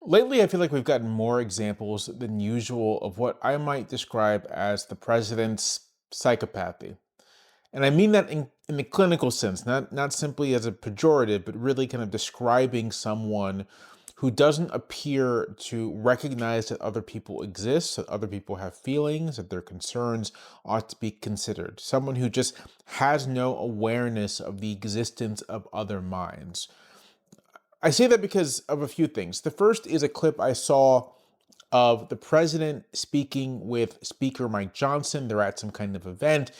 Lately, I feel like we've gotten more examples than usual of what I might describe as the president's psychopathy. And I mean that in the clinical sense, not simply as a pejorative, but really kind of describing someone who doesn't appear to recognize that other people exist, that other people have feelings, that their concerns ought to be considered. Someone who just has no awareness of the existence of other minds. I say that because of a few things. The first is a clip I saw of the president speaking with Speaker Mike Johnson. They're at some kind of event,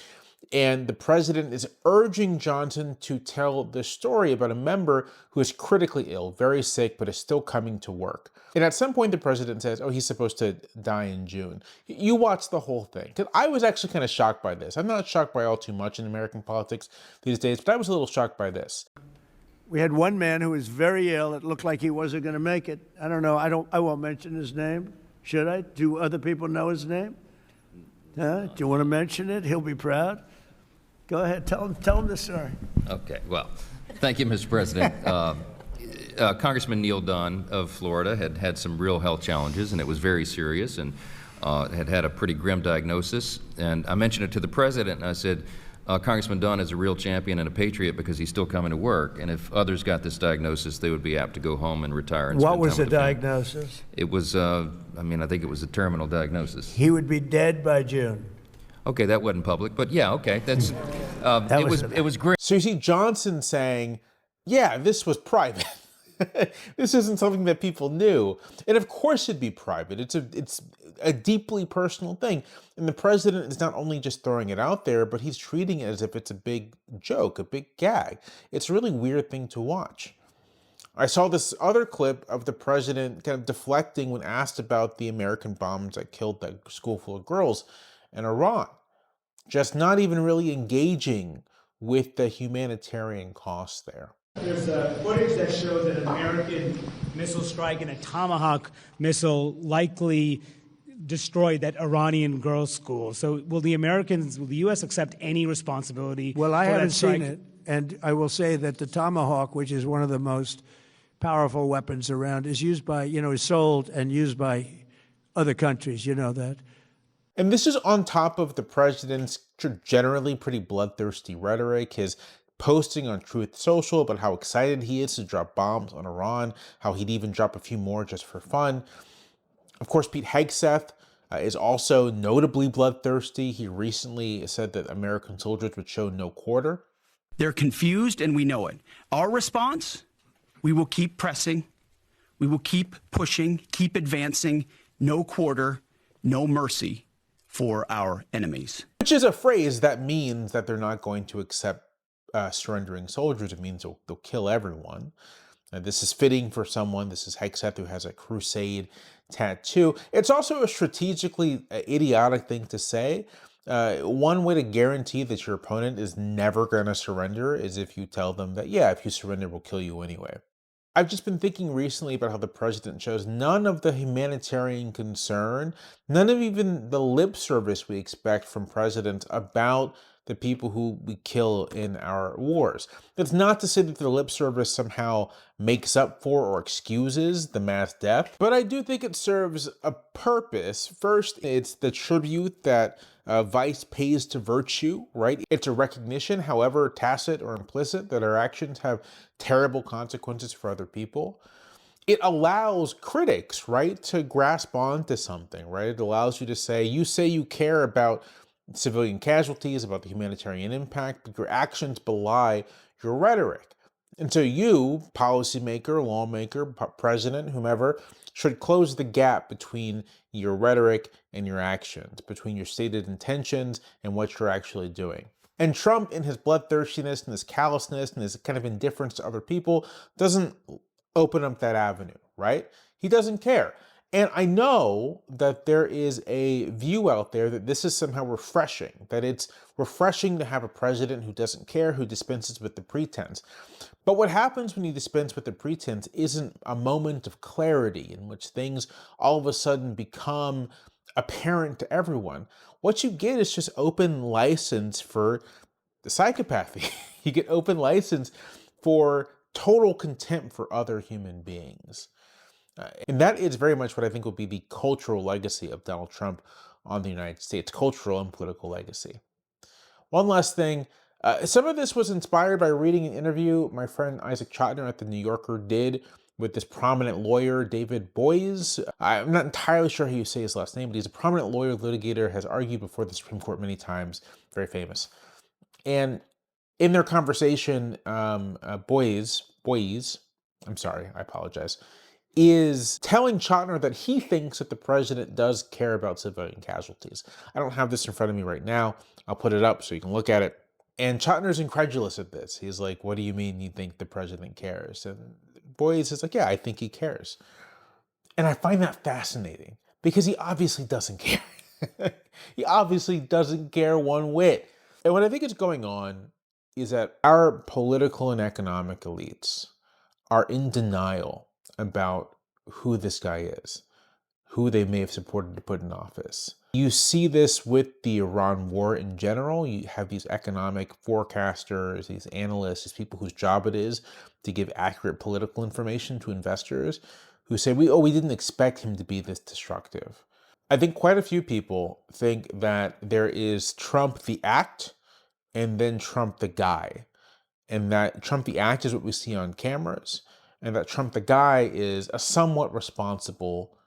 and the president is urging Johnson to tell the story about a member who is critically ill, very sick, but is still coming to work. And at some point, the president says, oh, he's supposed to die in June. You watch the whole thing. Because I was actually kind of shocked by this. I'm not shocked by all too much in American politics these days, but I was a little shocked by this. We had one man who was very ill. It looked like he wasn't going to make it. I don't know. I won't mention his name. Should I? Do other people know his name? Do you want to mention it? He'll be proud. Go ahead. Tell him the story. Okay. Well, thank you, Mr. President. Congressman Neil Dunn of Florida had some real health challenges, and it was very serious, and had a pretty grim diagnosis. And I mentioned it to the president, and I said, Congressman Dunn is a real champion and a patriot because he's still coming to work. And if others got this diagnosis, they would be apt to go home and retire. And what was the diagnosis? It was, I think it was a terminal diagnosis. He would be dead by June. Okay, that wasn't public, but yeah, okay, that's, it was great. So you see Johnson saying, yeah, this was private. This isn't something that people knew. And of course it'd be private. It's a deeply personal thing. And the president is not only just throwing it out there, but he's treating it as if it's a big joke, a big gag. It's a really weird thing to watch. I saw this other clip of the president kind of deflecting when asked about the American bombs that killed that school full of girls in Iran. Just not even really engaging with the humanitarian costs there. There's footage that shows that an American missile strike and a Tomahawk missile likely destroyed that Iranian girls' school. So will the U.S. accept any responsibility? Well, I haven't seen it, and I will say that the Tomahawk, which is one of the most powerful weapons around, is used by, is sold and used by other countries. You know that. And this is on top of the president's generally pretty bloodthirsty rhetoric, his posting on Truth Social about how excited he is to drop bombs on Iran, how he'd even drop a few more just for fun. Of course, Pete Hegseth is also notably bloodthirsty. He recently said that American soldiers would show no quarter. They're confused and we know it. Our response, we will keep pressing, we will keep pushing, keep advancing, no quarter, no mercy for our enemies. Which is a phrase that means that they're not going to accept surrendering soldiers. It means they'll kill everyone. This is fitting for someone. This is Hegseth, who has a crusade tattoo. It's also a strategically idiotic thing to say. One way to guarantee that your opponent is never going to surrender is if you tell them that, yeah, if you surrender, we'll kill you anyway. I've just been thinking recently about how the president shows none of the humanitarian concern, none of even the lip service we expect from presidents about the people who we kill in our wars. That's not to say that the lip service somehow makes up for or excuses the mass death, but I do think it serves a purpose. First, it's the tribute that vice pays to virtue, right? It's a recognition, however tacit or implicit, that our actions have terrible consequences for other people. It allows critics, right, to grasp onto something, right? It allows you to say you care about civilian casualties, about the humanitarian impact, but your actions belie your rhetoric. And so you, policymaker, lawmaker, president, whomever, should close the gap between your rhetoric and your actions, between your stated intentions and what you're actually doing. And Trump, in his bloodthirstiness and his callousness and his kind of indifference to other people, doesn't open up that avenue, right? He doesn't care. And I know that there is a view out there that this is somehow refreshing, that it's refreshing to have a president who doesn't care, who dispenses with the pretense. But what happens when you dispense with the pretense isn't a moment of clarity in which things all of a sudden become apparent to everyone. What you get is just open license for the psychopathy. You get open license for total contempt for other human beings. And that is very much what I think will be the cultural legacy of Donald Trump on the United States, cultural and political legacy. One last thing. Some of this was inspired by reading an interview my friend Isaac Chotiner at the New Yorker did with this prominent lawyer, David Boies. I'm not entirely sure how you say his last name, but he's a prominent lawyer, litigator, has argued before the Supreme Court many times, very famous. And in their conversation, Boies, I'm sorry, I apologize, is telling Chotiner that he thinks that the president does care about civilian casualties. I don't have this in front of me right now. I'll put it up so you can look at it. And Chotner's incredulous at this. He's like, what do you mean you think the president cares? And Boies is like, yeah, I think he cares. And I find that fascinating because he obviously doesn't care. He obviously doesn't care one whit. And what I think is going on is that our political and economic elites are in denial about who this guy is, who they may have supported to put in office. You see this with the Iran war in general. You have these economic forecasters, these analysts, these people whose job it is to give accurate political information to investors who say, we didn't expect him to be this destructive. I think quite a few people think that there is Trump the act and then Trump the guy. And that Trump the act is what we see on cameras, and that Trump the guy is a somewhat responsible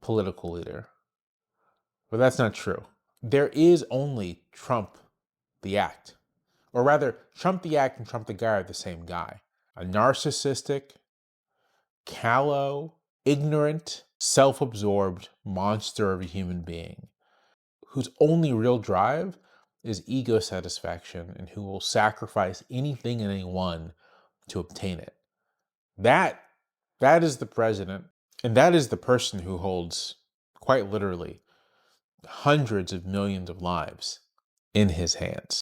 political leader. But that's not true. There is only Trump the act. Or rather, Trump the act and Trump the guy are the same guy. A narcissistic, callow, ignorant, self-absorbed monster of a human being whose only real drive is ego satisfaction and who will sacrifice anything and anyone to obtain it. That is the president, and that is the person who holds, quite literally, hundreds of millions of lives in his hands.